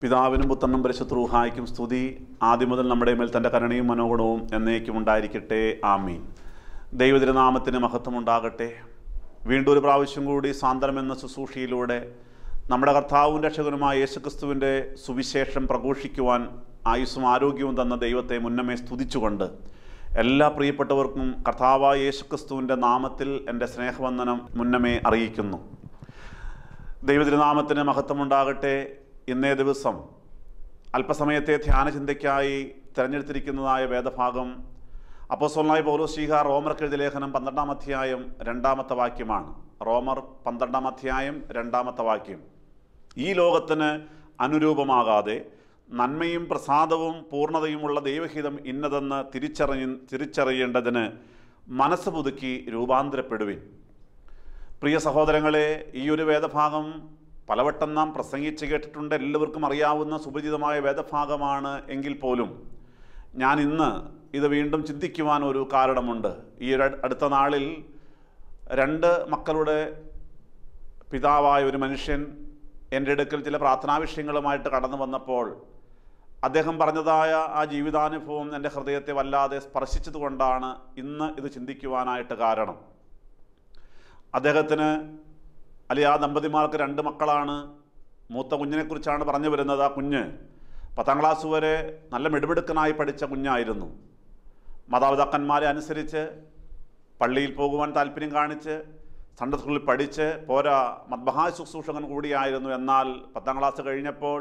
പിതാവിനും പുത്രനും പരിശുദ്ധ റൂഹായ്ക്കും സ്തുതി. ആദ്യം മുതൽ നമ്മുടെ മേൽ തൻ്റെ കരുണയും മനോഗുണവും എന്നേക്കും ഉണ്ടായിരിക്കട്ടെ. ആമീൻ. ദൈവതിരുനാമത്തിന് മഹത്വം ഉണ്ടാകട്ടെ. വീണ്ടും ഒരു പ്രാവശ്യം കൂടി സാന്ത്വനം എന്ന ശുശ്രൂഷയിലൂടെ നമ്മുടെ കർത്താവും രക്ഷകനുമായ യേശുക്രിസ്തുവിൻ്റെ സുവിശേഷം പ്രഘോഷിക്കുവാൻ ആയുസ്സും ആരോഗ്യവും തന്ന ദൈവത്തെ മുന്നമേ സ്തുതിച്ചുകൊണ്ട് എല്ലാ പ്രിയപ്പെട്ടവർക്കും കർത്താവായ യേശുക്രിസ്തുവിൻ്റെ നാമത്തിൽ എൻ്റെ സ്നേഹവന്ദനം മുന്നമേ അറിയിക്കുന്നു. ദൈവതിരുനാമത്തിന് മഹത്വമുണ്ടാകട്ടെ. ഇന്നേ ദിവസം അല്പസമയത്തെ ധ്യാനചിന്തയ്ക്കായി തിരഞ്ഞെടുത്തിരിക്കുന്നതായ വേദഭാഗം അപ്പോസ്തലനായ പൗലോസ് റോമർക്ക് എഴുതിയ ലേഖനം 12-ാം അധ്യായം 2-ാമത്തെ വാക്യമാണ്. റോമർ 12-ാം അധ്യായം 2-ാമത്തെ വാക്യം. ഈ ലോകത്തിന് അനുരൂപമാകാതെ നന്മയും പ്രസാദവും പൂർണ്ണതയുമുള്ള ദൈവഹിതം ഇന്നതെന്ന് തിരിച്ചറിയേണ്ടതിന് മനസ്സ് പുതുക്കി രൂപാന്തരപ്പെടുവിൻ. പ്രിയ സഹോദരങ്ങളെ, ഈ ഒരു വേദഭാഗം പലവട്ടം നാം പ്രസംഗിച്ച് കേട്ടിട്ടുണ്ട്. എല്ലാവർക്കും അറിയാവുന്ന സുപരിചിതമായ വേദഭാഗമാണ്. എങ്കിൽ പോലും ഞാൻ ഇന്ന് ഇത് വീണ്ടും ചിന്തിക്കുവാൻ ഒരു കാരണമുണ്ട്. ഈ അടുത്ത നാളിൽ 2 മക്കളുടെ പിതാവായ ഒരു മനുഷ്യൻ എൻ്റെ അടുക്കൽ ചില പ്രാർത്ഥനാ വിഷയങ്ങളുമായിട്ട് കടന്നു വന്നപ്പോൾ അദ്ദേഹം പറഞ്ഞതായ ആ ജീവിതാനുഭവം എൻ്റെ ഹൃദയത്തെ വല്ലാതെ സ്പർശിച്ചതുകൊണ്ടാണ് ഇന്ന് ഇത് ചിന്തിക്കുവാനായിട്ട് കാരണം. അദ്ദേഹത്തിന് അല്ലെങ്കിൽ ആ ദമ്പതിമാർക്ക് 2 മക്കളാണ്. മൂത്ത കുഞ്ഞിനെക്കുറിച്ചാണ് പറഞ്ഞു വരുന്നത്. ആ കുഞ്ഞ് 10ാം ക്ലാസ് വരെ നല്ല മിടുമിടുക്കനായി പഠിച്ച കുഞ്ഞായിരുന്നു. മാതാപിതാക്കന്മാരെ അനുസരിച്ച് പള്ളിയിൽ പോകുവാൻ താല്പര്യം കാണിച്ച് സൺഡേ സ്കൂളിൽ പഠിച്ച് പോരാ മദ്ബഹാ ശുശ്രൂഷകൻ കൂടിയായിരുന്നു. എന്നാൽ 10ാം ക്ലാസ് കഴിഞ്ഞപ്പോൾ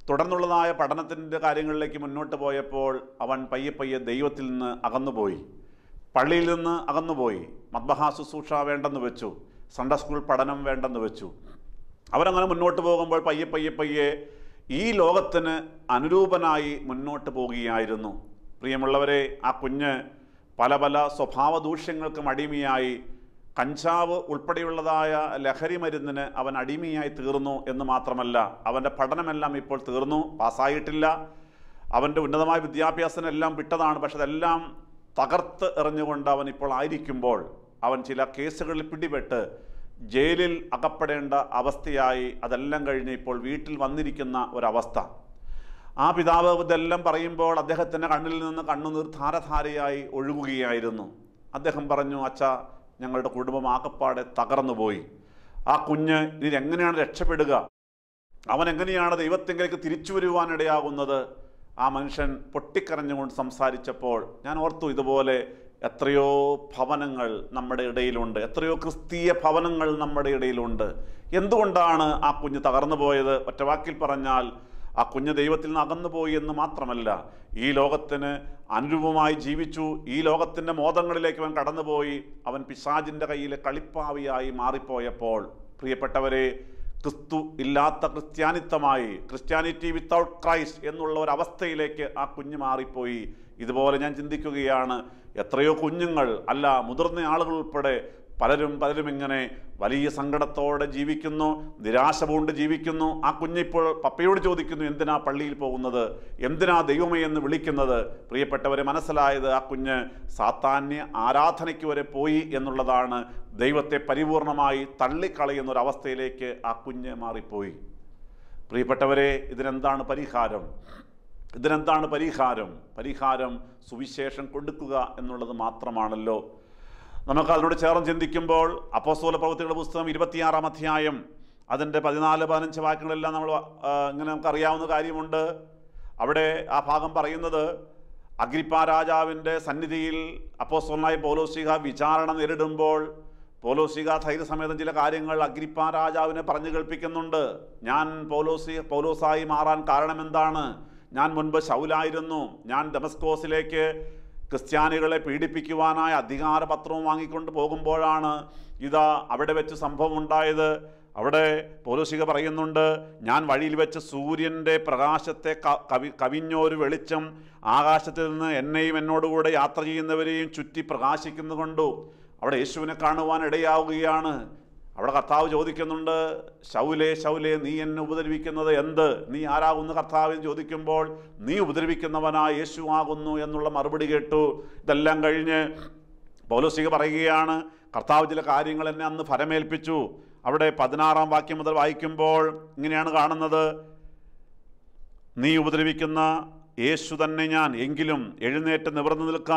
തുടർന്നുള്ളതായ പഠനത്തിൻ്റെ കാര്യങ്ങളിലേക്ക് മുന്നോട്ട് പോയപ്പോൾ അവൻ പയ്യെ ദൈവത്തിൽ നിന്ന് അകന്നുപോയി, പള്ളിയിൽ നിന്ന് അകന്നുപോയി. മദ്ബഹാ ശുശ്രൂഷ വേണ്ടെന്ന് വെച്ചു, സൺഡേ സ്കൂൾ പഠനം വേണ്ടെന്ന് വെച്ചു. അവരങ്ങനെ മുന്നോട്ട് പോകുമ്പോൾ പയ്യെ ഈ ലോകത്തിന് അനുരൂപനായി മുന്നോട്ട് പോകുകയായിരുന്നു. പ്രിയമുള്ളവരെ, ആ കുഞ്ഞ് പല സ്വഭാവ ദൂഷ്യങ്ങൾക്കും അടിമയായി, കഞ്ചാവ് ഉൾപ്പെടെയുള്ളതായ ലഹരി മരുന്നിന് അവൻ അടിമയായി തീർന്നു എന്ന് മാത്രമല്ല, അവൻ്റെ പഠനമെല്ലാം ഇപ്പോൾ തീർന്നു, പാസ്സായിട്ടില്ല. അവൻ്റെ ഉന്നതമായ വിദ്യാഭ്യാസമെല്ലാം വിട്ടതാണ്. പക്ഷെ അതെല്ലാം തകർത്ത് എറിഞ്ഞുകൊണ്ട് അവൻ ഇപ്പോൾ ആയിരിക്കുമ്പോൾ അവൻ ചില കേസുകളിൽ പിടിപെട്ട് ജയിലിൽ അകപ്പെടേണ്ട അവസ്ഥയായി. അതെല്ലാം കഴിഞ്ഞ് ഇപ്പോൾ വീട്ടിൽ വന്നിരിക്കുന്ന ഒരവസ്ഥ. ആ പിതാവ് ഇതെല്ലാം പറയുമ്പോൾ അദ്ദേഹത്തിൻ്റെ കണ്ണിൽ നിന്ന് കണ്ണുനീർ ധാരധാരയായി ഒഴുകുകയായിരുന്നു. അദ്ദേഹം പറഞ്ഞു, അച്ഛാ, ഞങ്ങളുടെ കുടുംബം ആകപ്പാടെ തകർന്നുപോയി. ആ കുഞ്ഞ് ഇനി എങ്ങനെയാണ് രക്ഷപ്പെടുക? അവൻ എങ്ങനെയാണ് ദൈവത്തിലേക്ക് തിരിച്ചു വരുവാനിടയാകുന്നത്? ആ മനുഷ്യൻ പൊട്ടിക്കരഞ്ഞുകൊണ്ട് സംസാരിച്ചപ്പോൾ ഞാൻ ഓർത്തു, ഇതുപോലെ എത്രയോ ഭവനങ്ങൾ നമ്മുടെ ഇടയിലുണ്ട്, എത്രയോ ക്രിസ്തീയ ഭവനങ്ങൾ നമ്മുടെ ഇടയിലുണ്ട്. എന്തുകൊണ്ടാണ് ആ കുഞ്ഞ് തകർന്നു പോയത്? ഒറ്റ വാക്കിൽ പറഞ്ഞാൽ, ആ കുഞ്ഞ് ദൈവത്തിൽ നിന്ന് അകന്നുപോയി എന്ന് മാത്രമല്ല, ഈ ലോകത്തിന് അനുരൂപമായി ജീവിച്ചു. ഈ ലോകത്തിൻ്റെ മോദങ്ങളിലേക്ക് അവൻ കടന്നുപോയി. അവൻ പിശാചിൻ്റെ കയ്യിലെ കളിപ്പാവിയായി മാറിപ്പോയപ്പോൾ, പ്രിയപ്പെട്ടവരെ, ക്രിസ്തു ഇല്ലാത്ത ക്രിസ്ത്യാനിത്വമായി, ക്രിസ്ത്യാനിറ്റി വിത്തൗട്ട് ക്രൈസ്റ്റ് എന്നുള്ള ഒരവസ്ഥയിലേക്ക് ആ കുഞ്ഞ് മാറിപ്പോയി. ഇതുപോലെ ഞാൻ ചിന്തിക്കുകയാണ്, എത്രയോ കുഞ്ഞുങ്ങൾ, അല്ല മുതിർന്ന ആളുകൾ ഉൾപ്പെടെ പലരും ഇങ്ങനെ വലിയ സങ്കടത്തോടെ ജീവിക്കുന്നു, നിരാശ പൂണ്ട് ജീവിക്കുന്നു. ആ കുഞ്ഞിപ്പോൾ പപ്പയോട് ചോദിക്കുന്നു, എന്തിനാ പള്ളിയിൽ പോകുന്നത്, എന്തിനാ ദൈവമേ എന്ന് വിളിക്കുന്നത്? പ്രിയപ്പെട്ടവരെ, മനസ്സിലായത് ആ കുഞ്ഞ് സാത്താന്യ ആരാധനയ്ക്ക് വരെ പോയി എന്നുള്ളതാണ്. ദൈവത്തെ പരിപൂർണമായി തള്ളിക്കളയുന്ന ഒരവസ്ഥയിലേക്ക് ആ കുഞ്ഞ് മാറിപ്പോയി. പ്രിയപ്പെട്ടവരെ, ഇതിനെന്താണ് പരിഹാരം? പരിഹാരം സുവിശേഷം കൊടുക്കുക എന്നുള്ളത് മാത്രമാണല്ലോ. നമുക്ക് അതിനോട് ചേർന്ന് ചിന്തിക്കുമ്പോൾ അപ്പോസ്തല പ്രവൃത്തികളുടെ പുസ്തകം 26-ാം അധ്യായം അതിൻ്റെ 14-15 വാക്യങ്ങളെല്ലാം ഇങ്ങനെ നമുക്കറിയാവുന്ന കാര്യമുണ്ട്. അവിടെ ആ ഭാഗം പറയുന്നത്, അഗ്രിപ്പാ രാജാവിൻ്റെ സന്നിധിയിൽ അപ്പോസ്തലനായ പൗലോസ് വിചാരണ നേരിടുമ്പോൾ പൗലോസ് ധൈര്യസമേതം ചില കാര്യങ്ങൾ അഗ്രിപ്പാ രാജാവിനെ പറഞ്ഞു കേൾപ്പിക്കുന്നുണ്ട്. ഞാൻ പൗലോസായി മാറാൻ കാരണം എന്താണ്? ഞാൻ മുൻപ് ശൗലായിരുന്നു. ഞാൻ ദമസ്കോസിലേക്ക് ക്രിസ്ത്യാനികളെ പീഡിപ്പിക്കുവാനായ അധികാരപത്രവും വാങ്ങിക്കൊണ്ട് പോകുമ്പോഴാണ് ഇതാ അവിടെ വെച്ച് സംഭവം ഉണ്ടായത്. അവിടെ പൗലോസ് പറയുന്നുണ്ട്, ഞാൻ വഴിയിൽ വെച്ച് സൂര്യൻ്റെ പ്രകാശത്തെ കവിഞ്ഞൊരു വെളിച്ചം ആകാശത്തിൽ നിന്ന് എന്നെയും എന്നോടുകൂടെ യാത്ര ചെയ്യുന്നവരെയും ചുറ്റി പ്രകാശിക്കുന്നു കൊണ്ടു അവിടെ യേശുവിനെ കാണുവാൻ ഇടയാവുകയാണ്. അവിടെ കർത്താവ് ചോദിക്കുന്നുണ്ട്, ശൗലേ നീ എന്നെ ഉപദ്രവിക്കുന്നത് എന്ത്? നീ ആരാകുന്നു കർത്താവിന് ചോദിക്കുമ്പോൾ, നീ ഉപദ്രവിക്കുന്നവനായ യേശു ആകുന്നു എന്നുള്ള മറുപടി കേട്ടു. ഇതെല്ലാം കഴിഞ്ഞ് പൗലോസ് പറയുകയാണ്, കർത്താവ് ചില കാര്യങ്ങൾ എന്നെ അന്ന് ഫലമേൽപ്പിച്ചു. അവിടെ 16-ാം വാക്യം മുതൽ വായിക്കുമ്പോൾ ഇങ്ങനെയാണ് കാണുന്നത്. നീ ഉപദ്രവിക്കുന്ന യേശു തന്നെ ഞാൻ. എങ്കിലും എഴുന്നേറ്റ് നിവർന്നു നിൽക്ക.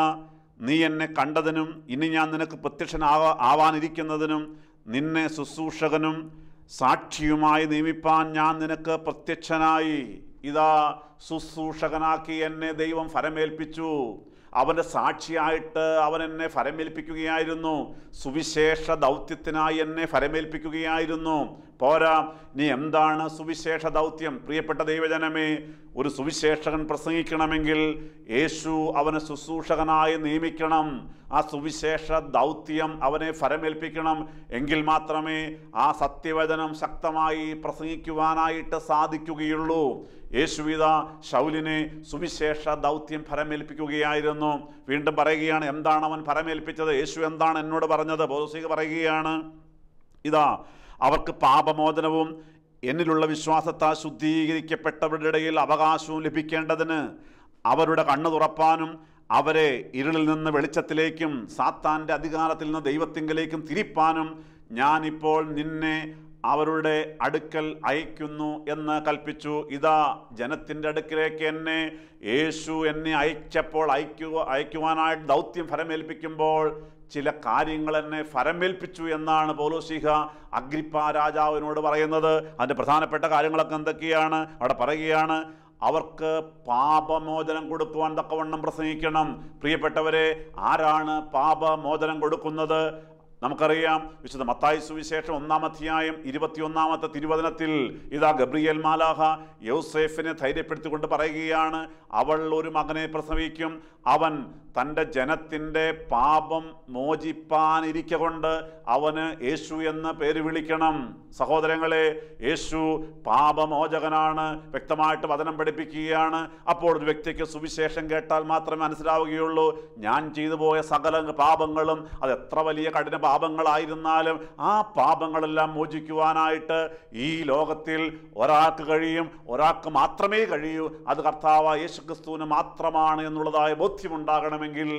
നീ എന്നെ കണ്ടതിനും ഇനി ഞാൻ നിനക്ക് പ്രത്യക്ഷനാവാനിരിക്കുന്നതിനും നിന്നെ ശുശ്രൂഷകനും സാക്ഷിയുമായി നിയമിപ്പാൻ ഞാൻ നിനക്ക് പ്രത്യക്ഷനായി. ഇതാ, ശുശ്രൂഷകനാക്കി എന്നെ ദൈവം ഫലമേൽപ്പിച്ചു. അവൻ്റെ സാക്ഷിയായിട്ട് അവൻ എന്നെ ഫലമേൽപ്പിക്കുകയായിരുന്നു. സുവിശേഷ ദൗത്യത്തിനായി എന്നെ ഫലമേൽപ്പിക്കുകയായിരുന്നു. പോരാ, നീ എന്താണ് സുവിശേഷ ദൗത്യം? പ്രിയപ്പെട്ട ദൈവജനമേ, ഒരു സുവിശേഷകൻ പ്രസംഗിക്കണമെങ്കിൽ യേശു അവനെ ശുശ്രൂഷകനായി നിയമിക്കണം. ആ സുവിശേഷ ദൗത്യം അവനെ ഫലമേൽപ്പിക്കണം. എങ്കിൽ മാത്രമേ ആ സത്യവചനം ശക്തമായി പ്രസംഗിക്കുവാനായിട്ട് സാധിക്കുകയുള്ളൂ. യേശുവിത ശൗലിനെ സുവിശേഷ ദൗത്യം ഫലമേൽപ്പിക്കുകയായിരുന്നു. വീണ്ടും പറയുകയാണ്, എന്താണ് അവൻ ഫലമേൽപ്പിച്ചത്? യേശു എന്താണ് എന്നോട് പറഞ്ഞത്? പൗലോസ് പറയുകയാണ്, ഇതാ, അവർക്ക് പാപമോചനവും എന്നിലുള്ള വിശ്വാസത്താൽ ശുദ്ധീകരിക്കപ്പെട്ടവരുടെ ഇടയിൽ അവകാശവും ലഭിക്കേണ്ടതിന് അവരുടെ കണ്ണു തുറപ്പാനും അവരെ ഇരുളിൽ നിന്ന് വെളിച്ചത്തിലേക്കും സാത്താൻ്റെ അധികാരത്തിൽ നിന്ന് ദൈവത്തിങ്കലേക്കും തിരിപ്പാനും ഞാനിപ്പോൾ നിന്നെ അവരുടെ അടുക്കൽ അയക്കുന്നു എന്ന് കൽപ്പിച്ചു. ഇതാ, ജനത്തിൻ്റെ അടുക്കിലേക്ക് യേശു എന്നെ അയച്ചപ്പോൾ അയക്കുവാനായിട്ട് ദൗത്യം ഫലമേൽപ്പിക്കുമ്പോൾ ചില കാര്യങ്ങൾ എന്നെ ഫലമേൽപ്പിച്ചു എന്നാണ് പൗലോസ്ലീഹ അഗ്രിപ്പ രാജാവിനോട് പറയുന്നത്. അതിൻ്റെ പ്രധാനപ്പെട്ട കാര്യങ്ങളൊക്കെ എന്തൊക്കെയാണ്? അവിടെ പറയുകയാണ്, അവർക്ക് പാപമോചനം കൊടുക്കുവാൻ തക്കവണ്ണം പ്രസംഗിക്കണം. പ്രിയപ്പെട്ടവരെ, ആരാണ് പാപമോചനം കൊടുക്കുന്നത്? നമുക്കറിയാം, വിശുദ്ധ മത്തായി സുവിശേഷം 1-ാം അധ്യായം 21-ാമത്തെ തിരുവചനത്തിൽ ഇതാ ഗബ്രിയേൽ മാലാഖ യോസേഫിനെ ധൈര്യപ്പെടുത്തിക്കൊണ്ട് പറയുകയാണ്, അവൾ ഒരു മകനെ പ്രസവിക്കും, അവൻ തൻ്റെ ജനത്തിൻ്റെ പാപം മോചിപ്പാനിരിക്കൊണ്ട് അവന് യേശു എന്ന പേര് വിളിക്കണം. സഹോദരങ്ങളെ, യേശു പാപമോചകനാണ്. വ്യക്തമായിട്ട് വചനം പഠിപ്പിക്കുകയാണ്. അപ്പോൾ ഒരു വ്യക്തിക്ക് സുവിശേഷം കേട്ടാൽ മാത്രമേ മനസ്സിലാവുകയുള്ളൂ, ഞാൻ ചെയ്തു പോയ സകല പാപങ്ങളും, അത് എത്ര വലിയ കഠിന പാപങ്ങളായിരുന്നാലും ആ പാപങ്ങളെല്ലാം മോചിക്കുവാനായിട്ട് ഈ ലോകത്തിൽ ഒരാൾക്ക് കഴിയും. ഒരാൾക്ക് മാത്രമേ കഴിയൂ. അത് കർത്താവായ യേശുക്രിസ്തുവിന് മാത്രമാണ് എന്നുള്ളതായ ബോധ്യമുണ്ടാകണമെങ്കിൽ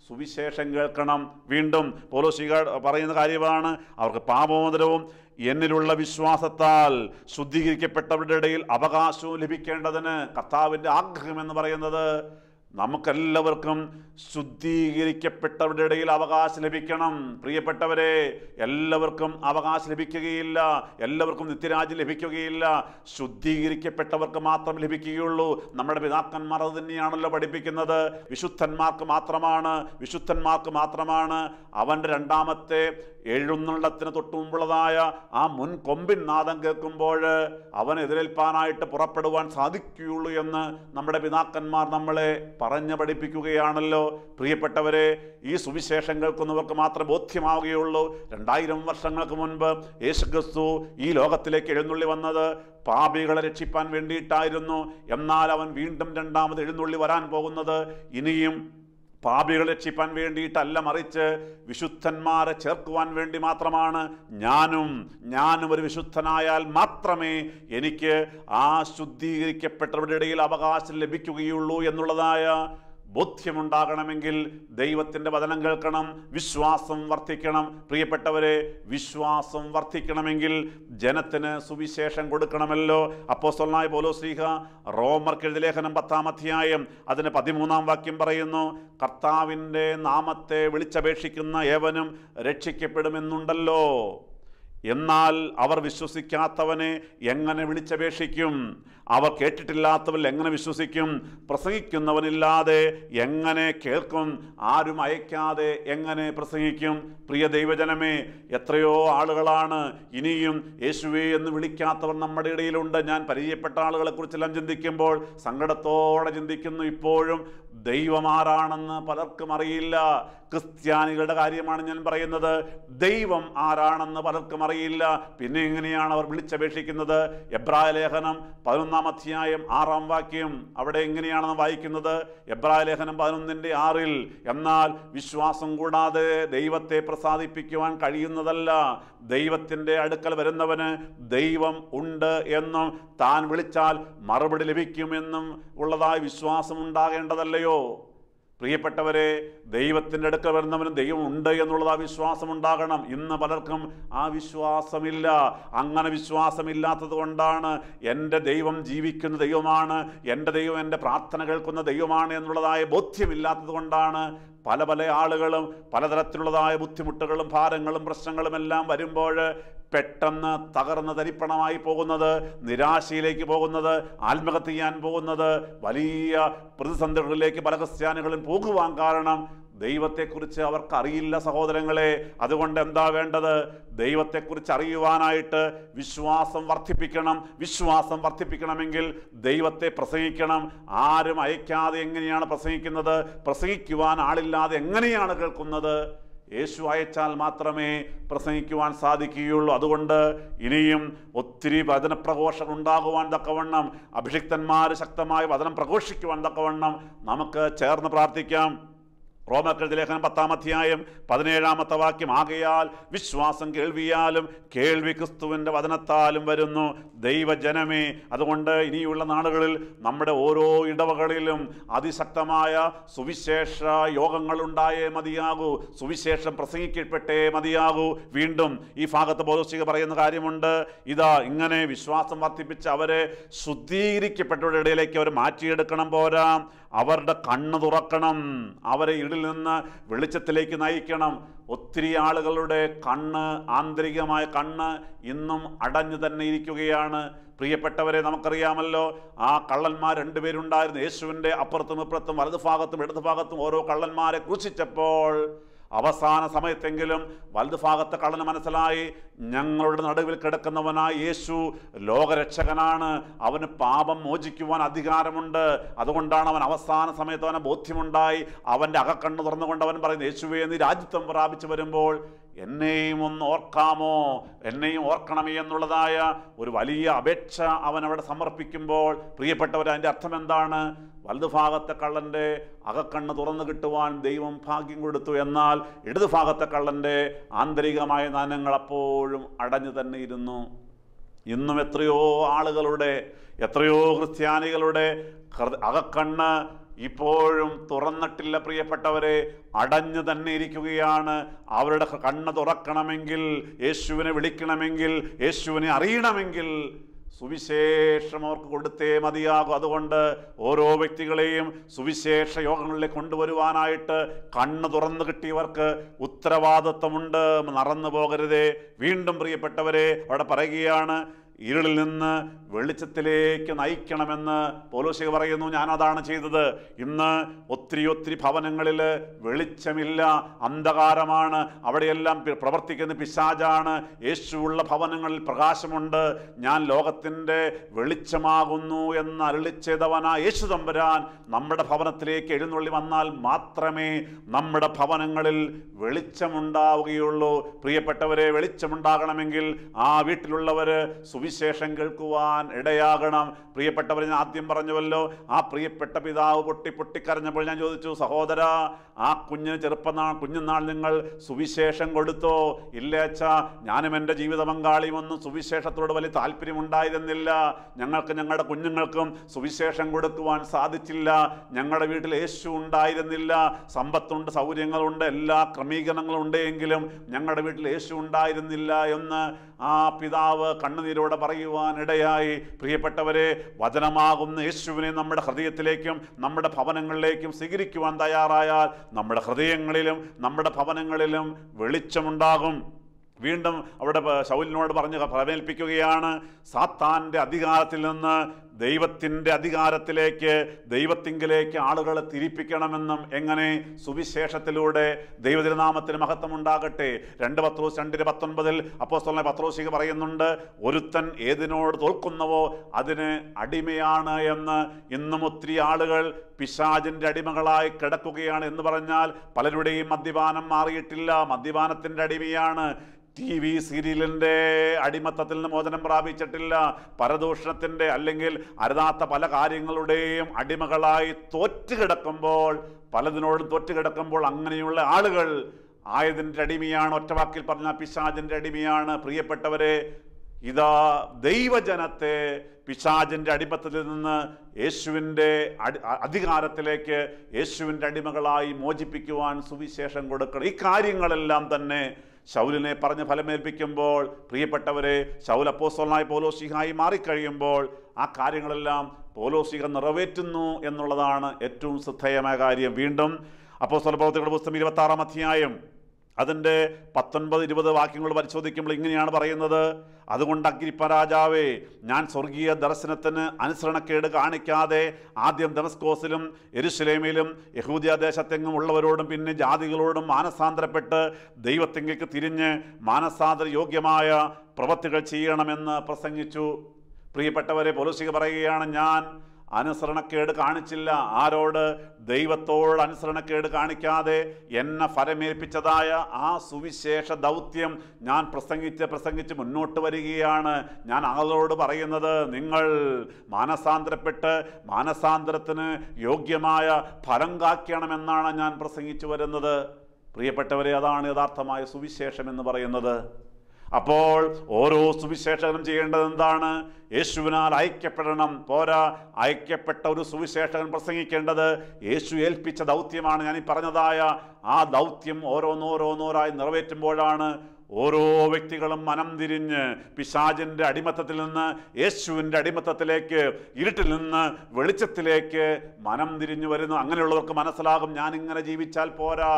സുവിശേഷം കേൾക്കണം. വീണ്ടും പൗലോസ് പറയുന്ന കാര്യമാണ്, അവർക്ക് പാപമോചനവും എന്നിലുള്ള വിശ്വാസത്താൽ ശുദ്ധീകരിക്കപ്പെട്ടവരുടെ ഇടയിൽ അവകാശവും ലഭിക്കേണ്ടതിന്. കർത്താവിൻ്റെ ആഗ്രഹം എന്ന് പറയുന്നത് നമുക്കെല്ലാവർക്കും ശുദ്ധീകരിക്കപ്പെട്ടവരുടെ ഇടയിൽ അവകാശം ലഭിക്കണം. പ്രിയപ്പെട്ടവരെ, എല്ലാവർക്കും അവകാശം ലഭിക്കുകയില്ല, എല്ലാവർക്കും നിത്യരാജ്യം ലഭിക്കുകയില്ല. ശുദ്ധീകരിക്കപ്പെട്ടവർക്ക് മാത്രം ലഭിക്കുകയുള്ളൂ. നമ്മുടെ പിതാക്കന്മാർ അത് തന്നെയാണല്ലോ പഠിപ്പിക്കുന്നത്. വിശുദ്ധന്മാർക്ക് മാത്രമാണ് അവൻ്റെ രണ്ടാമത്തെ എഴുന്നള്ളത്തിന് തൊട്ടു മുമ്പുള്ളതായ ആ മുൻ കൊമ്പിൻ നാദം കേൾക്കുമ്പോൾ അവൻ എതിരേൽപ്പാനായിട്ട് പുറപ്പെടുവാൻ സാധിക്കുകയുള്ളൂ എന്ന് നമ്മുടെ പിതാക്കന്മാർ നമ്മളെ പറഞ്ഞു പഠിപ്പിക്കുകയാണല്ലോ. പ്രിയപ്പെട്ടവരെ, ഈ സുവിശേഷം കേൾക്കുന്നവർക്ക് മാത്രമേ ബോധ്യമാവുകയുള്ളൂ. 2000 വർഷങ്ങൾക്ക് മുൻപ് യേശുക്രിസ്തു ഈ ലോകത്തിലേക്ക് എഴുന്നള്ളി വന്നത് പാപികളെ രക്ഷിപ്പാൻ വേണ്ടിയിട്ടായിരുന്നു. എന്നാൽ അവൻ വീണ്ടും രണ്ടാമത് എഴുന്നള്ളി വരാൻ പോകുന്നത് ഇനിയും പാപികളെ രക്ഷിപ്പാൻ വേണ്ടിയിട്ടല്ല, മറിച്ച് വിശുദ്ധന്മാരെ ചേർക്കുവാൻ വേണ്ടി മാത്രമാണ്. ഞാനും ഒരു വിശുദ്ധനായാൽ മാത്രമേ എനിക്ക് ആ ശുദ്ധീകരിക്കപ്പെട്ടവരുടെ ഇടയിൽ അവകാശം ലഭിക്കുകയുള്ളൂ എന്നുള്ളതായ ബോധ്യമുണ്ടാകണമെങ്കിൽ ദൈവത്തിൻ്റെ വചനം കേൾക്കണം, വിശ്വാസം വർദ്ധിക്കണം. പ്രിയപ്പെട്ടവരെ, വിശ്വാസം വർദ്ധിക്കണമെങ്കിൽ ജനത്തിന് സുവിശേഷം കൊടുക്കണമല്ലോ. അപ്പോസ്തലനായ പൗലോസ്ലീഹ റോമർക്ക് എഴുതിയ ലേഖനം 10-ാം അധ്യായം അതിന് 13-ാം വാക്യം പറയുന്നു, കർത്താവിൻ്റെ നാമത്തെ വിളിച്ചപേക്ഷിക്കുന്ന ഏവനും രക്ഷിക്കപ്പെടുമെന്നുണ്ടല്ലോ. എന്നാൽ അവർ വിശ്വസിക്കാത്തവനെ എങ്ങനെ വിളിച്ചപേക്ഷിക്കും? അവർ കേട്ടിട്ടില്ലാത്തവരിൽ എങ്ങനെ വിശ്വസിക്കും? പ്രസംഗിക്കുന്നവനില്ലാതെ എങ്ങനെ കേൾക്കും? ആരും അയക്കാതെ എങ്ങനെ പ്രസംഗിക്കും? പ്രിയ ദൈവജനമേ, എത്രയോ ആളുകളാണ് ഇനിയും യേശുവേ എന്ന് വിളിക്കാത്തവർ നമ്മുടെ ഇടയിലുണ്ട്. ഞാൻ പരിചയപ്പെട്ട ആളുകളെ കുറിച്ചെല്ലാം ചിന്തിക്കുമ്പോൾ സങ്കടത്തോടെ ചിന്തിക്കുന്നു. ഇപ്പോഴും ദൈവം ആരാണെന്ന് പലർക്കും അറിയില്ല. ക്രിസ്ത്യാനികളുടെ കാര്യമാണ് ഞാൻ പറയുന്നത്. ദൈവം ആരാണെന്ന് പലർക്കും അറിയില്ല. പിന്നെ എങ്ങനെയാണ് അവർ വിളിച്ചപേക്ഷിക്കുന്നത്? എബ്രായ ലേഖനം 11-ാം അധ്യായം 6-ാം വാക്യം അവിടെ എങ്ങനെയാണെന്ന് വായിക്കുന്നത്? എബ്രായ ലേഖനം 11:6 എന്നാൽ വിശ്വാസം കൂടാതെ ദൈവത്തെ പ്രസാദിപ്പിക്കുവാൻ കഴിയുന്നതല്ല. ദൈവത്തിൻ്റെ അടുക്കൽ വരുന്നവന് ദൈവം ഉണ്ട് എന്നും താൻ വിളിച്ചാൽ മറുപടി ലഭിക്കുമെന്നും ഉള്ളതായ വിശ്വാസം ഉണ്ടാകേണ്ടതല്ലയോ? പ്രിയപ്പെട്ടവരെ, ദൈവത്തിൻ്റെ അടുക്കൽ വരുന്നവനും ദൈവം ഉണ്ട് എന്നുള്ളത് ആ വിശ്വാസം ഉണ്ടാകണം. ഇന്ന് പലർക്കും ആ വിശ്വാസമില്ല. അങ്ങനെ വിശ്വാസമില്ലാത്തത് കൊണ്ടാണ് എൻ്റെ ദൈവം ജീവിക്കുന്ന ദൈവമാണ്, എൻ്റെ ദൈവം എൻ്റെ പ്രാർത്ഥന കേൾക്കുന്ന ദൈവമാണ് എന്നുള്ളതായ ബോധ്യമില്ലാത്തത് കൊണ്ടാണ് പല പല ആളുകളും പലതരത്തിലുള്ളതായ ബുദ്ധിമുട്ടുകളും ഭാരങ്ങളും പ്രശ്നങ്ങളും എല്ലാം വരുമ്പോൾ പെട്ടെന്ന് തകർന്ന് തരിപ്പണമായി പോകുന്നത്, നിരാശയിലേക്ക് പോകുന്നത്, ആത്മഹത്യ ചെയ്യാൻ പോകുന്നത്, വലിയ പ്രതിസന്ധികളിലേക്ക് പല ക്രിസ്ത്യാനികളും പോകുവാൻ കാരണം ദൈവത്തെക്കുറിച്ച് അവർക്കറിയില്ല സഹോദരങ്ങളെ. അതുകൊണ്ട് എന്താ വേണ്ടത്? ദൈവത്തെക്കുറിച്ച് അറിയുവാനായിട്ട് വിശ്വാസം വർദ്ധിപ്പിക്കണം. വിശ്വാസം വർദ്ധിപ്പിക്കണമെങ്കിൽ ദൈവത്തെ പ്രസംഗിക്കണം. ആരും അയക്കാതെ എങ്ങനെയാണ് പ്രസംഗിക്കുന്നത്? പ്രസംഗിക്കുവാൻ ആളില്ലാതെ എങ്ങനെയാണ് കേൾക്കുന്നത്? യേശു അയച്ചാൽ മാത്രമേ പ്രസംഗിക്കുവാൻ സാധിക്കുകയുള്ളൂ. അതുകൊണ്ട് ഇനിയും ഒത്തിരി വചനപ്രഘോഷണം ഉണ്ടാകുവാൻ തക്കവണ്ണം, അഭിഷിക്തന്മാർ ശക്തമായി വചനം പ്രഘോഷിക്കുവാൻ തക്കവണ്ണം നമുക്ക് ചേർന്ന് പ്രാർത്ഥിക്കാം. റോമർക്കെഴുതിയ ലേഖനം 10-ാം അധ്യായം 17-ാമത്തെ വാക്യം, ആകയാൽ വിശ്വാസം കേൾവിയാലും കേൾവി ക്രിസ്തുവിൻ്റെ വചനത്താലും വരുന്നു. ദൈവജനമേ, അതുകൊണ്ട് ഇനിയുള്ള നാളുകളിൽ നമ്മുടെ ഓരോ ഇടവകളിലും അതിശക്തമായ സുവിശേഷ യോഗങ്ങൾ ഉണ്ടായേ മതിയാകൂ. സുവിശേഷം പ്രസംഗിക്കപ്പെട്ടേ മതിയാകൂ. വീണ്ടും ഈ ഭാഗത്ത് പൗലോസ് പറയുന്ന കാര്യമുണ്ട്. ഇതാ, ഇങ്ങനെ വിശ്വാസം വർദ്ധിപ്പിച്ച് അവരെ ശുദ്ധീകരിക്കപ്പെട്ടവരുടെ ഇടയിലേക്ക് അവർ മാറ്റിയെടുക്കണം. പോരാ, അവരുടെ കണ്ണ് തുറക്കണം. അവരെ ഇരുളിൽ നിന്ന് വെളിച്ചത്തിലേക്ക് നയിക്കണം. ഒത്തിരി ആളുകളുടെ കണ്ണ്, ആന്തരികമായ കണ്ണ് ഇന്നും അടഞ്ഞു തന്നെ ഇരിക്കുകയാണ്. പ്രിയപ്പെട്ടവരെ, നമുക്കറിയാമല്ലോ, ആ കള്ളന്മാർ 2 പേരുണ്ടായിരുന്നു. യേശുവിൻ്റെ അപ്പുറത്തും ഇപ്പുറത്തും വലതുഭാഗത്തും ഇടതുഭാഗത്തും ഓരോ കള്ളന്മാരെ ക്രൂശിച്ചപ്പോൾ അവസാന സമയത്തെങ്കിലും വലതുഭാഗത്തെ കള്ളന് മനസ്സിലായി, ഞങ്ങളുടെ നടുവിൽ കിടക്കുന്നവനായ യേശു ലോകരക്ഷകനാണ്, അവന് പാപം മോചിക്കുവാൻ അധികാരമുണ്ട്. അതുകൊണ്ടാണ് അവൻ അവസാന സമയത്ത് അവന് ബോധ്യമുണ്ടായി. അവൻ്റെ അകക്കണ്ണ് തുറന്നുകൊണ്ട് അവൻ പറയുന്നു, യേശുവേ, നീ രാജ്യത്വം പ്രാപിച്ചു വരുമ്പോൾ എന്നെയും ഒന്ന് ഓർക്കാമോ, എന്നെയും ഓർക്കണമേ എന്നുള്ളതായ ഒരു വലിയ അപേക്ഷ അവൻ അവിടെ സമർപ്പിക്കുമ്പോൾ, പ്രിയപ്പെട്ടവർ, അതിൻ്റെ അർത്ഥം എന്താണ്? വലതുഭാഗത്തെ കള്ളൻ്റെ അകക്കണ്ണ് തുറന്നു കിട്ടുവാൻ ദൈവം ഭാഗ്യം കൊടുത്തു. എന്നാൽ ഇടതുഭാഗത്തെ കള്ളൻ്റെ ആന്തരികമായ നാനങ്ങൾ അപ്പോഴും അടഞ്ഞു തന്നെ ഇരുന്നു. ഇന്നും എത്രയോ ആളുകളുടെ, എത്രയോ ക്രിസ്ത്യാനികളുടെ അകക്കണ്ണ് ഇപ്പോഴും തുറന്നിട്ടില്ല. പ്രിയപ്പെട്ടവരെ, അടഞ്ഞു തന്നെ ഇരിക്കുകയാണ്. അവരുടെ കണ്ണ് തുറക്കണമെങ്കിൽ, യേശുവിനെ വിളിക്കണമെങ്കിൽ, യേശുവിനെ അറിയണമെങ്കിൽ സുവിശേഷം അവർക്ക് കൊടുത്തേ മതിയാകും. അതുകൊണ്ട് ഓരോ വ്യക്തികളെയും സുവിശേഷ യോഗങ്ങളിലേക്ക് കൊണ്ടുവരുവാനായിട്ട് കണ്ണ് തുറന്നു കിട്ടിയവർക്ക് ഉത്തരവാദിത്വമുണ്ട്. മറന്നു പോകരുതേ. വീണ്ടും പ്രിയപ്പെട്ടവരെ, അവിടെ പറയുകയാണ്, ഇരുളിൽ നിന്ന് വെളിച്ചത്തിലേക്ക് നയിക്കണമെന്ന് പൗലോസ് പറയുന്നു. ഞാനതാണ് ചെയ്തത്. ഇന്ന് ഒത്തിരി ഭവനങ്ങളിൽ വെളിച്ചമില്ല, അന്ധകാരമാണ്. അവിടെയെല്ലാം പ്രവർത്തിക്കുന്ന പിശാചാണ്. യേശുവുള്ള ഭവനങ്ങളിൽ പ്രകാശമുണ്ട്. ഞാൻ ലോകത്തിൻ്റെ വെളിച്ചമാകുന്നു എന്ന് അരുളിച്ചെയ്തവനായ യേശു തമ്പുരാൻ നമ്മുടെ ഭവനത്തിലേക്ക് എഴുന്നള്ളി വന്നാൽ മാത്രമേ നമ്മുടെ ഭവനങ്ങളിൽ വെളിച്ചമുണ്ടാവുകയുള്ളൂ. പ്രിയപ്പെട്ടവരെ, വെളിച്ചമുണ്ടാകണമെങ്കിൽ ആ വീട്ടിലുള്ളവർ സുവിശേഷം കേൾക്കുവാൻ ഇടയാകണം. പ്രിയപ്പെട്ടവർ, ഞാൻ ആദ്യം പറഞ്ഞുവല്ലോ, ആ പ്രിയപ്പെട്ട പിതാവ് പൊട്ടിക്കരഞ്ഞപ്പോൾ ഞാൻ ചോദിച്ചു, സഹോദര, ആ കുഞ്ഞുനാൾ നിങ്ങൾ സുവിശേഷം കൊടുത്തോ? ഇല്ല അച്ഛാ, ഞാനും എൻ്റെ ജീവിത പങ്കാളിയും ഒന്നും സുവിശേഷത്തോട് വലിയ താല്പര്യമുണ്ടായിരുന്നില്ല. ഞങ്ങൾക്ക് ഞങ്ങളുടെ കുഞ്ഞുങ്ങൾക്കും സുവിശേഷം കൊടുക്കുവാൻ സാധിച്ചില്ല. ഞങ്ങളുടെ വീട്ടിൽ യേശു ഉണ്ടായിരുന്നില്ല. സമ്പത്തുണ്ട്, സൗകര്യങ്ങളുണ്ട്, എല്ലാ ക്രമീകരണങ്ങളും ഉണ്ടെങ്കിലും ഞങ്ങളുടെ വീട്ടിൽ യേശു ഉണ്ടായിരുന്നില്ല എന്ന് ആ പിതാവ് കണ്ണുനീരോടെ പറയുവാൻ ഇടയായി. പ്രിയപ്പെട്ടവരെ, വചനമാകുന്ന യേശുവിനെ നമ്മുടെ ഹൃദയത്തിലേക്കും നമ്മുടെ ഭവനങ്ങളിലേക്കും സ്വീകരിക്കുവാൻ തയ്യാറായാൽ നമ്മുടെ ഹൃദയങ്ങളിലും നമ്മുടെ ഭവനങ്ങളിലും വെളിച്ചമുണ്ടാകും. വീണ്ടും അവിടെ ശൗലിനോട് പറഞ്ഞ് പ്രവേൽപ്പിക്കുകയാണ്, സാത്താൻ്റെ അധികാരത്തിൽ നിന്ന് ദൈവത്തിൻ്റെ അധികാരത്തിലേക്ക്, ദൈവത്തിങ്കിലേക്ക് ആളുകളെ തിരിപ്പിക്കണമെന്നും. എങ്ങനെ? സുവിശേഷത്തിലൂടെ. ദൈവതിരുനാമത്തിന് മഹത്വം ഉണ്ടാകട്ടെ. 2 പത്രോസ് 2:19 അപ്പോസ്തലനായ പത്രോസ് പറയുന്നുണ്ട്, ഒരുത്തൻ ഏതിനോട് തോൽക്കുന്നവോ അതിന് അടിമയാണ് എന്ന്. ഇന്നും ഒത്തിരി ആളുകൾ പിശാചിൻ്റെ അടിമകളായി കിടക്കുകയാണ്. എന്ന് പറഞ്ഞാൽ പലരുടെയും മദ്യപാനം മാറിയിട്ടില്ല, മദ്യപാനത്തിൻ്റെ അടിമയാണ്. TV സീരിയലിൻ്റെ അടിമത്തത്തിൽ നിന്ന് മോചനം പ്രാപിച്ചിട്ടില്ല. പരദൂഷണത്തിൻ്റെ അല്ലെങ്കിൽ അരുതാത്ത പല കാര്യങ്ങളുടെയും അടിമകളായി തോറ്റുകിടക്കുമ്പോൾ, പലതിനോടും തോറ്റുകിടക്കുമ്പോൾ അങ്ങനെയുള്ള ആളുകൾ ആയതിൻ്റെ അടിമയാണ്. ഒറ്റവാക്കിൽ പറഞ്ഞാൽ പിശാചിൻ്റെ അടിമയാണ്. പ്രിയപ്പെട്ടവരെ, ഇതാ ദൈവജനത്തെ പിശാചിൻ്റെ അടിമത്തത്തിൽ നിന്ന് യേശുവിൻ്റെ അധികാരത്തിലേക്ക്, യേശുവിൻ്റെ അടിമകളായി മോചിപ്പിക്കുവാൻ സുവിശേഷം കൊടുക്കണം. ഈ കാര്യങ്ങളെല്ലാം തന്നെ ശൗലിനെ പറഞ്ഞ് ഫലമേൽപ്പിക്കുമ്പോൾ, പ്രിയപ്പെട്ടവരെ, ശൗൽ അപ്പോസ്തലനായ പൗലോസ്ലീഹായി മാറിക്കഴിയുമ്പോൾ ആ കാര്യങ്ങളെല്ലാം പൗലോസ്ലീഹ നിറവേറ്റുന്നു എന്നുള്ളതാണ് ഏറ്റവും ശ്രദ്ധേയമായ കാര്യം. വീണ്ടും അപ്പോസ്തല പ്രവൃത്തികളുടെ പുസ്തകം 26-ാം അധ്യായം അതിൻ്റെ 19-20 വാക്യങ്ങൾ പരിശോധിക്കുമ്പോൾ ഇങ്ങനെയാണ് പറയുന്നത്: അതുകൊണ്ട് അഗ്രിപ്പ രാജാവേ, ഞാൻ സ്വർഗീയ ദർശനത്തിന് അനുസരണക്കേട് കാണിക്കാതെ ആദ്യം ദമസ്കോസിലും യെരുശലേമിലും യഹൂദ്യദേശത്തെങ്ങും ഉള്ളവരോടും പിന്നെ ജാതികളോടും മാനസാന്തരപ്പെട്ട് ദൈവത്തെങ്കിലേക്ക് തിരിഞ്ഞ് മാനസാന്തര യോഗ്യമായ പ്രവൃത്തികൾ ചെയ്യണമെന്ന് പ്രസംഗിച്ചു. പ്രിയപ്പെട്ടവരെ, പൗലോസ് പറയുകയാണ്, ഞാൻ അനുസരണക്കേട് കാണിച്ചില്ല. ആരോട്? ദൈവത്തോട് അനുസരണക്കേട് കാണിക്കാതെ എന്നെ ഫലമേൽപ്പിച്ചതായ ആ സുവിശേഷ ദൗത്യം ഞാൻ പ്രസംഗിച്ച് മുന്നോട്ട് വരികയാണ്. ഞാൻ ആളോട് പറയുന്നത്, നിങ്ങൾ മാനസാന്തരപ്പെട്ട് മാനസാന്തരത്തിന് യോഗ്യമായ ഫലം കായ്ക്കണമെന്നാണ് ഞാൻ പ്രസംഗിച്ചു വരുന്നത്. പ്രിയപ്പെട്ടവരെ, അതാണ് യഥാർത്ഥമായ സുവിശേഷം എന്ന് പറയുന്നത്. അപ്പോൾ ഓരോ സുവിശേഷകനും ചെയ്യേണ്ടത് എന്താണ്? യേശുവിനാൽ ഐക്യപ്പെടണം. പോരാ, ഐക്യപ്പെട്ട ഒരു സുവിശേഷകൻ പ്രസംഗിക്കേണ്ടത് യേശു ഏൽപ്പിച്ച ദൗത്യമാണ്. ഞാൻ ഈ പറഞ്ഞതായ ആ ദൗത്യം ഓരോന്നോരോന്നോരായി നിറവേറ്റുമ്പോഴാണ് ഓരോ വ്യക്തികളും മനം തിരിഞ്ഞ് പിശാചിൻ്റെ അടിമത്തത്തിൽ നിന്ന് യേശുവിൻ്റെ അടിമത്തത്തിലേക്ക്, ഇരുട്ടിൽ നിന്ന് വെളിച്ചത്തിലേക്ക് മനം തിരിഞ്ഞു വരുന്നു. അങ്ങനെയുള്ളവർക്ക് മനസ്സിലാകും, ഞാനിങ്ങനെ ജീവിച്ചാൽ പോരാ,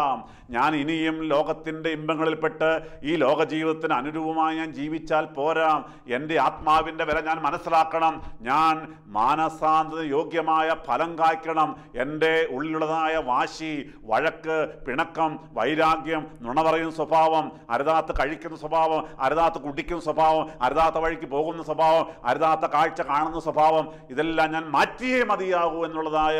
ഞാൻ ഇനിയും ലോകത്തിൻ്റെ ഇമ്പങ്ങളിൽപ്പെട്ട് ഈ ലോക ജീവിതത്തിന് അനുരൂപമായി ഞാൻ ജീവിച്ചാൽ പോരാ, എൻ്റെ ആത്മാവിൻ്റെ വില ഞാൻ മനസ്സിലാക്കണം, ഞാൻ മാനസാന്തര യോഗ്യമായ ഫലം കായ്ക്കണം. എൻ്റെ ഉള്ളിലുള്ളതായ വാശി, വഴക്ക്, പിണക്കം, വൈരാഗ്യം, നുണ പറയുന്ന സ്വഭാവം, അരുതാത്ത കഴിക്കുന്ന സ്വഭാവം, അരുതാത്ത കുടിക്കുന്ന സ്വഭാവം, അരുതാത്ത വഴിക്ക് പോകുന്ന സ്വഭാവം, അരുതാത്ത കാഴ്ച കാണുന്ന സ്വഭാവം, ഇതെല്ലാം ഞാൻ മാറ്റിയേ മതിയാകൂ എന്നുള്ളതായ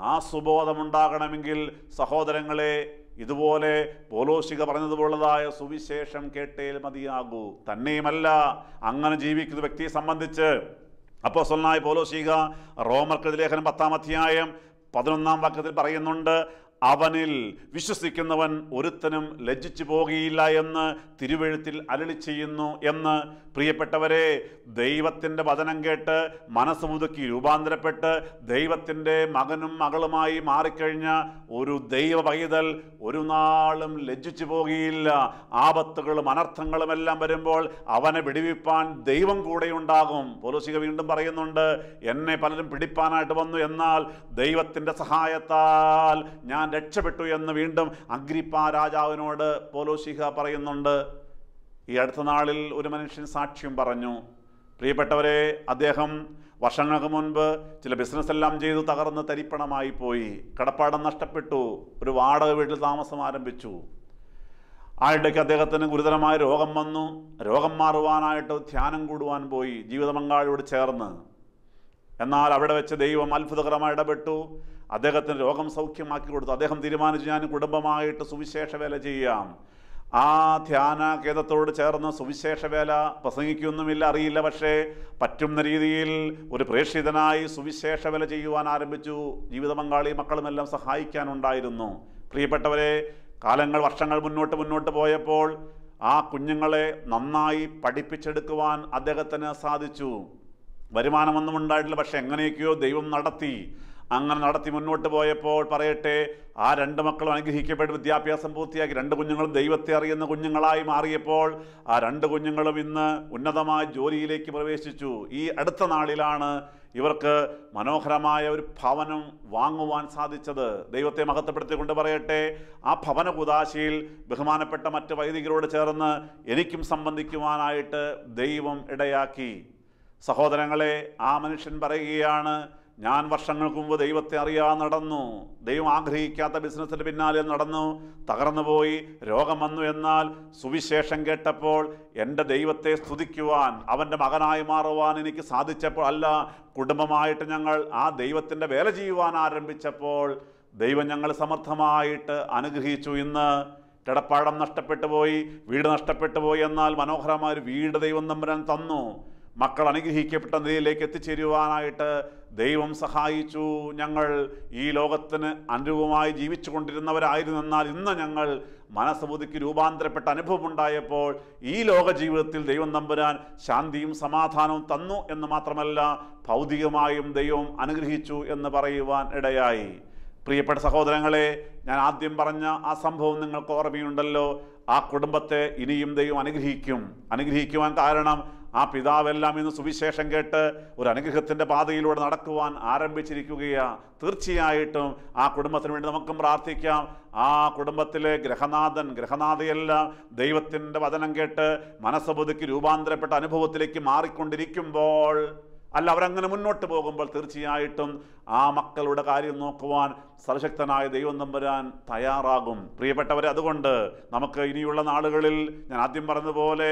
ആ സുബോധമുണ്ടാകണമെങ്കിൽ സഹോദരങ്ങളെ, ഇതുപോലെ പൗലോസിക പറഞ്ഞതുപോലതായ സുവിശേഷം കേട്ടേ മതിയാകൂ. തന്നെയുമല്ല, അങ്ങനെ ജീവിക്കുന്ന വ്യക്തിയെ സംബന്ധിച്ച് അപ്പോസ്തലനായ പൗലോസിക റോമർക്കെഴുതിയ ലേഖനം 10-ാം അധ്യായം 11-ാം വാക്യത്തിൽ പറയുന്നുണ്ട്, അവനിൽ വിശ്വസിക്കുന്നവൻ ഒരുത്തനും ലജ്ജിച്ചു പോകുകയില്ല എന്ന് തിരുവെഴുത്തിൽ അരുളി ചെയ്യുന്നു എന്ന്. പ്രിയപ്പെട്ടവരെ, ദൈവത്തിൻ്റെ വചനം കേട്ട് മനസ്സ് മുതുക്കി രൂപാന്തരപ്പെട്ട് ദൈവത്തിൻ്റെ മകനും മകളുമായി മാറിക്കഴിഞ്ഞ ഒരു ദൈവ പൈതൽ ഒരു നാളും ലജ്ജിച്ചു പോകുകയില്ല. ആപത്തുകളും അനർത്ഥങ്ങളും എല്ലാം വരുമ്പോൾ അവനെ വിടുവിപ്പാൻ ദൈവം കൂടെയുണ്ടാകും. പൗലോസിക വീണ്ടും പറയുന്നുണ്ട്, എന്നെ പലരും പിടിപ്പാനായിട്ട് വന്നു, എന്നാൽ ദൈവത്തിൻ്റെ സഹായത്താൽ ഞാൻ രക്ഷപ്പെട്ടു എന്ന് വീണ്ടും അഗ്രിപ്പ രാജാവിനോട് പൗലോസിക പറയുന്നുണ്ട്. ഈ അടുത്ത നാളിൽ ഒരു മനുഷ്യൻ സാക്ഷ്യം പറഞ്ഞു. പ്രിയപ്പെട്ടവരെ, അദ്ദേഹം വർഷങ്ങൾക്ക് മുൻപ് ചില ബിസിനസ് എല്ലാം ചെയ്തു തകർന്ന് തരിപ്പണമായി പോയി, കടപ്പാടം നഷ്ടപ്പെട്ടു, ഒരു വാടക വീട്ടിൽ താമസം ആരംഭിച്ചു. ആ ഇടയ്ക്ക് അദ്ദേഹത്തിന് ഗുരുതരമായ രോഗം വന്നു. രോഗം മാറുവാനായിട്ട് ധ്യാനം കൂടുവാൻ പോയി ജീവിത പങ്കാളിയോട് ചേർന്ന്. എന്നാൽ അവിടെ വെച്ച് ദൈവം അത്ഭുതകരമായി ഇടപെട്ടു. അദ്ദേഹത്തിന് രോഗം സൗഖ്യമാക്കി കൊടുത്തു. അദ്ദേഹം തീരുമാനിച്ചു, ഞാൻ കുടുംബമായിട്ട് സുവിശേഷ വേല ചെയ്യാം. ആ ധ്യാന കേന്ദ്രത്തോട് ചേർന്ന് സുവിശേഷ വേല പ്രസംഗിക്കൊന്നുമില്ല, അറിയില്ല, പക്ഷേ പറ്റുന്ന രീതിയിൽ ഒരു പ്രേക്ഷിതനായി സുവിശേഷ വേല ചെയ്യുവാൻ ആരംഭിച്ചു. ജീവിത പങ്കാളി മക്കളുമെല്ലാം സഹായിക്കാനുണ്ടായിരുന്നു. പ്രിയപ്പെട്ടവരെ, കാലങ്ങൾ വർഷങ്ങൾ മുന്നോട്ട് പോയപ്പോൾ ആ കുഞ്ഞുങ്ങളെ നന്നായി പഠിപ്പിച്ചെടുക്കുവാൻ അദ്ദേഹത്തിന് സാധിച്ചു. വരുമാനമൊന്നും ഉണ്ടായിട്ടില്ല, പക്ഷെ എങ്ങനെയൊക്കെയോ ദൈവം നടത്തി. അങ്ങനെ നടത്തി മുന്നോട്ട് പോയപ്പോൾ പറയട്ടെ, ആ രണ്ട് മക്കളും അനുഗ്രഹിക്കപ്പെട്ട് വിദ്യാഭ്യാസം പൂർത്തിയാക്കി. രണ്ട് കുഞ്ഞുങ്ങളും ദൈവത്തെ അറിയുന്ന കുഞ്ഞുങ്ങളായി മാറിയപ്പോൾ ആ രണ്ട് കുഞ്ഞുങ്ങളും ഇന്ന് ഉന്നതമായ ജോലിയിലേക്ക് പ്രവേശിച്ചു. ഈ അടുത്ത നാളിലാണ് ഇവർക്ക് മനോഹരമായ ഒരു ഭവനം വാങ്ങുവാൻ സാധിച്ചത്. ദൈവത്തെ മഹത്വപ്പെടുത്തിക്കൊണ്ട് പറയട്ടെ, ആ ഭവന കുദാശയിൽ ബഹുമാനപ്പെട്ട മറ്റ് വൈദികരോട് ചേർന്ന് എനിക്കും സംബന്ധിക്കുവാനായിട്ട് ദൈവം ഇടയാക്കി. സഹോദരങ്ങളെ, ആ മനുഷ്യൻ പറയുകയാണ്, ഞാൻ വർഷങ്ങൾക്ക് മുമ്പ് ദൈവത്തെ അറിയാതെ നടന്നു, ദൈവം ആഗ്രഹിക്കാത്ത ബിസിനസ്സിൻ്റെ പിന്നാലെ നടന്നു, തകർന്നു പോയി, രോഗം വന്നു. എന്നാൽ സുവിശേഷം കേട്ടപ്പോൾ എൻ്റെ ദൈവത്തെ സ്തുതിക്കുവാൻ, അവൻ്റെ മകനായി മാറുവാൻ എനിക്ക് സാധിച്ചപ്പോൾ, അല്ല, കുടുംബമായിട്ട് ഞങ്ങൾ ആ ദൈവത്തിൻ്റെ വേല ചെയ്യുവാൻ ആരംഭിച്ചപ്പോൾ ദൈവം ഞങ്ങൾ സമർത്ഥമായിട്ട് അനുഗ്രഹിച്ചു. ഇന്ന് കിടപ്പാടം നഷ്ടപ്പെട്ടു പോയി, വീട് നഷ്ടപ്പെട്ടു പോയി, എന്നാൽ മനോഹരമായൊരു വീട് ദൈവം തമ്പുരാൻ തന്നു. മക്കൾ അനുഗ്രഹിക്കപ്പെട്ട നിലയിലേക്ക് എത്തിച്ചേരുവാനായിട്ട് ദൈവം സഹായിച്ചു. ഞങ്ങൾ ഈ ലോകത്തിന് അനുരൂപമായി ജീവിച്ചു കൊണ്ടിരുന്നവരായിരുന്നു. എന്നാൽ ഇന്ന് ഞങ്ങൾ മനസ്സുബുദ്ധിക്ക് രൂപാന്തരപ്പെട്ട അനുഭവം ഉണ്ടായപ്പോൾ ഈ ലോക ജീവിതത്തിൽ ദൈവം തമ്പുരാൻ ശാന്തിയും സമാധാനവും തന്നു എന്ന് മാത്രമല്ല, ഭൗതികമായും ദൈവം അനുഗ്രഹിച്ചു എന്ന് പറയുവാൻ ഇടയായി. പ്രിയപ്പെട്ട സഹോദരങ്ങളെ, ഞാൻ ആദ്യം പറഞ്ഞ ആ സംഭവം നിങ്ങൾക്ക് ഓർമ്മയുണ്ടല്ലോ. ആ കുടുംബത്തെ ഇനിയും ദൈവം അനുഗ്രഹിക്കുവാൻ കാരണം ആ പിതാവെല്ലാം ഇന്ന് സുവിശേഷം കേട്ട് ഒരു അനുഗ്രഹത്തിൻ്റെ പാതയിലൂടെ നടക്കുവാൻ ആരംഭിച്ചിരിക്കുകയാണ്. തീർച്ചയായിട്ടും ആ കുടുംബത്തിന് വേണ്ടി നമുക്കും പ്രാർത്ഥിക്കാം. ആ കുടുംബത്തിലെ ഗ്രഹനാഥയെല്ലാം ദൈവത്തിൻ്റെ വചനം കേട്ട് മനസ്സുബുദ്ധിക്ക് രൂപാന്തരപ്പെട്ട അനുഭവത്തിലേക്ക് മാറിക്കൊണ്ടിരിക്കുമ്പോൾ, അല്ല അവരങ്ങനെ മുന്നോട്ട് പോകുമ്പോൾ, തീർച്ചയായിട്ടും ആ മക്കളുടെ കാര്യം നോക്കുവാൻ സർവശക്തനായ ദൈവം തമ്പുരാൻ തയ്യാറാകും. പ്രിയപ്പെട്ടവരെ, അതുകൊണ്ട് നമുക്ക് ഇനിയുള്ള നാളുകളിൽ ഞാൻ ആദ്യം പറഞ്ഞതുപോലെ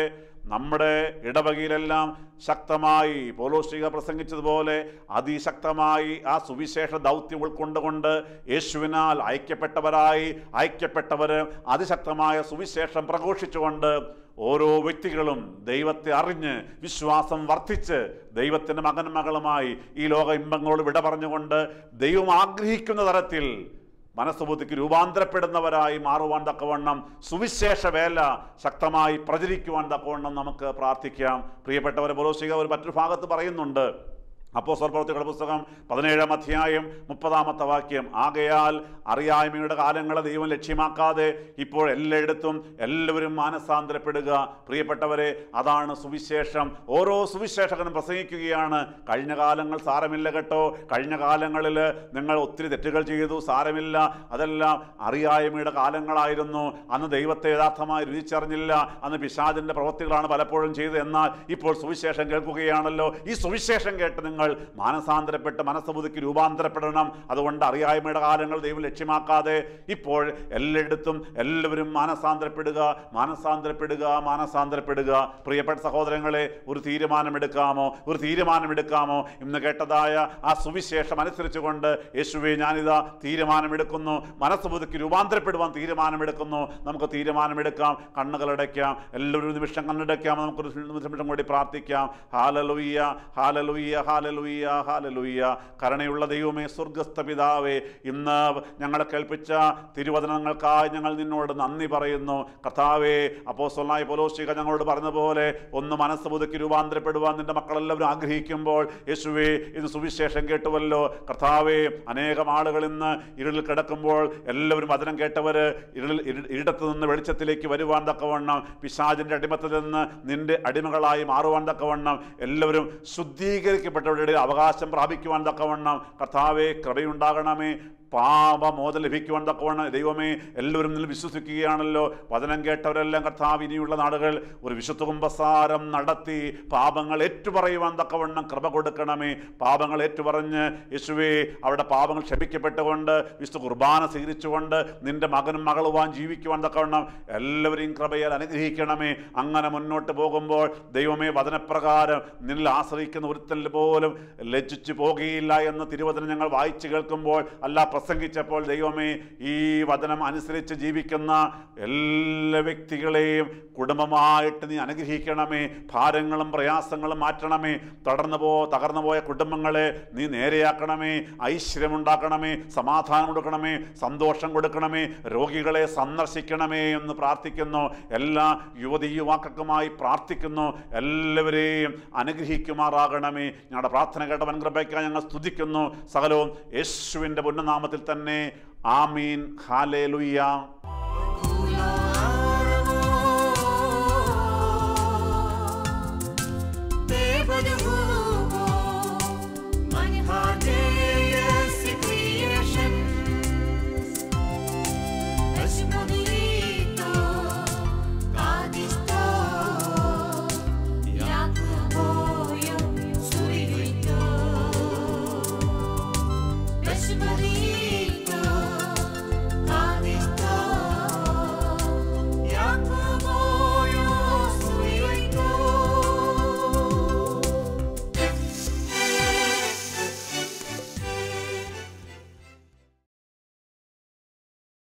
നമ്മുടെ ഇടവകയിലെല്ലാം ശക്തമായി പൗലോസ് പ്രസംഗിച്ചതുപോലെ അതിശക്തമായി ആ സുവിശേഷ ദൗത്യം ഉൾക്കൊണ്ടുകൊണ്ട് യേശുവിനാൽ ഐക്യപ്പെട്ടവർ അതിശക്തമായ സുവിശേഷം പ്രഘോഷിച്ചുകൊണ്ട് ഓരോ വ്യക്തികളും ദൈവത്തെ അറിഞ്ഞ് വിശ്വാസം വർദ്ധിച്ച് ദൈവത്തിൻ്റെ മകന്മകളുമായി ഈ ലോക ഇമ്പങ്ങളോട് വിട പറഞ്ഞുകൊണ്ട് ദൈവം ആഗ്രഹിക്കുന്ന തരത്തിൽ മനസ്സുബുദ്ധിക്ക് രൂപാന്തരപ്പെടുന്നവരായി മാറുവാൻ തക്കവണ്ണം സുവിശേഷ വേല ശക്തമായി പ്രചരിക്കുവാൻ തക്കവണ്ണം നമുക്ക് പ്രാർത്ഥിക്കാം. പ്രിയപ്പെട്ടവരെ, പൗലോസ് ഒരു മറ്റൊരു ഭാഗത്ത് പറയുന്നുണ്ട്. അപ്പോസ്തല പ്രവൃത്തികളുടെ പുസ്തകം 17-ാം അധ്യായം 30-ാമത്തെ വാക്യം, ആകയാൽ അറിയായ്മയുടെ കാലങ്ങളെ ദൈവം ലക്ഷ്യമാക്കാതെ ഇപ്പോൾ എല്ലായിടത്തും എല്ലാവരും മാനസാന്തരപ്പെടുക. പ്രിയപ്പെട്ടവരെ, അതാണ് സുവിശേഷം. ഓരോ സുവിശേഷകനും പ്രസംഗിക്കുകയാണ്, കഴിഞ്ഞ കാലങ്ങൾ സാരമില്ല കേട്ടോ, കഴിഞ്ഞ കാലങ്ങളിൽ നിങ്ങൾ ഒത്തിരി തെറ്റുകൾ ചെയ്തു, സാരമില്ല, അതെല്ലാം അറിയായ്മയുടെ കാലങ്ങളായിരുന്നു. അന്ന് ദൈവത്തെ യഥാർത്ഥമായി രുചിച്ചറിഞ്ഞില്ല, അന്ന് പിശാചിൻ്റെ പ്രവൃത്തികളാണ് പലപ്പോഴും ചെയ്തത്. എന്നാൽ ഇപ്പോൾ സുവിശേഷം കേൾക്കുകയാണല്ലോ. ഈ സുവിശേഷം കേട്ട് നിങ്ങൾ മാനസാന്തരപ്പെട്ട് മനസ്സുബുദ്ധിക്ക് രൂപാന്തരപ്പെടണം. അതുകൊണ്ട് അറിയായ്മയുടെ കാലങ്ങൾ ദൈവം ലക്ഷ്യമാക്കാതെ ഇപ്പോൾ എല്ലായിടത്തും എല്ലാവരും മാനസാന്തരപ്പെടുക. പ്രിയപ്പെട്ട സഹോദരങ്ങളെ, ഒരു തീരുമാനമെടുക്കാമോ? ഇന്ന് കേട്ടതായ ആ സുവിശേഷം അനുസരിച്ചുകൊണ്ട് യേശുവേ, ഞാനിതാ തീരുമാനമെടുക്കുന്നു, മനസ്സുബുദ്ധിക്ക് രൂപാന്തരപ്പെടുവാൻ തീരുമാനമെടുക്കുന്നു. നമുക്ക് തീരുമാനമെടുക്കാം. കണ്ണുകളടയ്ക്കാം, എല്ലാവരും ഒരു നിമിഷം കണ്ണടയ്ക്കാം. നമുക്കൊരു നിമിഷം കൂടി പ്രാർത്ഥിക്കാം. Hallelujah, hallelujah, hallelujah, hallelujah. കരുണയുള്ള ദൈവമേ, സ്വർഗ്ഗസ്ഥ പിതാവേ, ഇന്ന് ഞങ്ങളെ കേൾപ്പിച്ച തിരുവചനങ്ങൾക്കായി ഞങ്ങൾ നിന്നോട് നന്ദി പറയുന്നു. കർത്താവേ, അപ്പോസ്തലനായ പൗലോസ് ഞങ്ങളോട് പറഞ്ഞതുപോലെ ഒന്ന് മനസ്സുബുദ്ധിക്ക് രൂപാന്തരപ്പെടുവാൻ നിന്റെ മക്കളെല്ലാവരും ആഗ്രഹിക്കുമ്പോൾ, യേശുവേ, ഇന്ന് സുവിശേഷം കേട്ടുവല്ലോ. കർത്താവേ, അനേകം ആളുകൾ ഇന്ന് ഇരുളിൽ കിടക്കുമ്പോൾ എല്ലാവരും വചനം കേട്ടവർ ഇരുടത്ത് നിന്ന് വെളിച്ചത്തിലേക്ക് വരുവാൻ തക്കവണ്ണം, പിശാചിൻ്റെ അടിമത്തിൽ നിന്ന് നിന്റെ അടിമകളായി മാറുവാൻ തക്കവണ്ണം, എല്ലാവരും ശുദ്ധീകരിക്കപ്പെട്ടവരുടെ അവകാശം പ്രാപിക്കുവാൻ തക്കവണ്ണം കർത്താവേ കൃപയുണ്ടാകണമേ. പാപമോചനം ലഭിക്കുവാൻ തക്കവണ്ണം ദൈവമേ, എല്ലാവരും നിന്നിൽ വിശ്വസിക്കുകയാണല്ലോ. വചനം കേട്ടവരെല്ലാം കർത്താവ് ഇനിയുള്ള നാളുകൾ ഒരു വിശുദ്ധ കുമ്പസാരം നടത്തി പാപങ്ങൾ ഏറ്റുപറയുവാൻ തക്കവണ്ണം കൃപ കൊടുക്കണമേ. പാപങ്ങൾ ഏറ്റുപറഞ്ഞ് യേശുവേ, അവരുടെ പാപങ്ങൾ ക്ഷമിക്കപ്പെട്ടുകൊണ്ട് വിശുദ്ധ കുർബാന സ്വീകരിച്ചുകൊണ്ട് നിന്റെ മകനും മകളുവാൻ ജീവിക്കുവാൻ തക്കവണ്ണം എല്ലാവരെയും കൃപയാൽ അനുഗ്രഹിക്കണമേ. അങ്ങനെ മുന്നോട്ട് പോകുമ്പോൾ ദൈവമേ, വചനപ്രകാരം നിന്നിൽ ആശ്രയിക്കുന്ന ഒരുത്തനിൽ പോലും ലജ്ജിച്ചു പോകുകയില്ല എന്ന് തിരുവചനം ഞങ്ങൾ വായിച്ചു കേൾക്കുമ്പോൾ, അല്ല പ്രസംഗിച്ചപ്പോൾ, ദൈവമേ, ഈ വചനം അനുസരിച്ച് ജീവിക്കുന്ന എല്ലാ വ്യക്തികളെയും കുടുംബമായിട്ട് നീ അനുഗ്രഹിക്കണമേ. ഭാരങ്ങളും പ്രയാസങ്ങളും മാറ്റണമേ. തകർന്നു പോയ കുടുംബങ്ങളെ നീ നേരെയാക്കണമേ. ഐശ്വര്യമുണ്ടാക്കണമേ, സമാധാനം കൊടുക്കണമേ, സന്തോഷം കൊടുക്കണമേ, രോഗികളെ സന്ദർശിക്കണമേ എന്ന് പ്രാർത്ഥിക്കുന്നു. എല്ലാ യുവതി യുവാക്കൾക്കുമായി പ്രാർത്ഥിക്കുന്നു. എല്ലാവരെയും അനുഗ്രഹിക്കുമാറാകണമേ. ഞങ്ങളുടെ പ്രാർത്ഥന കേട്ട വൻകൃപയ്ക്കായി ഞങ്ങൾ സ്തുതിക്കുന്നു. സകലവും യേശുവിൻ്റെ പൊന്നുനാമത്തിൽ തന്നെ. ആമീൻ. ഹല്ലേലൂയ.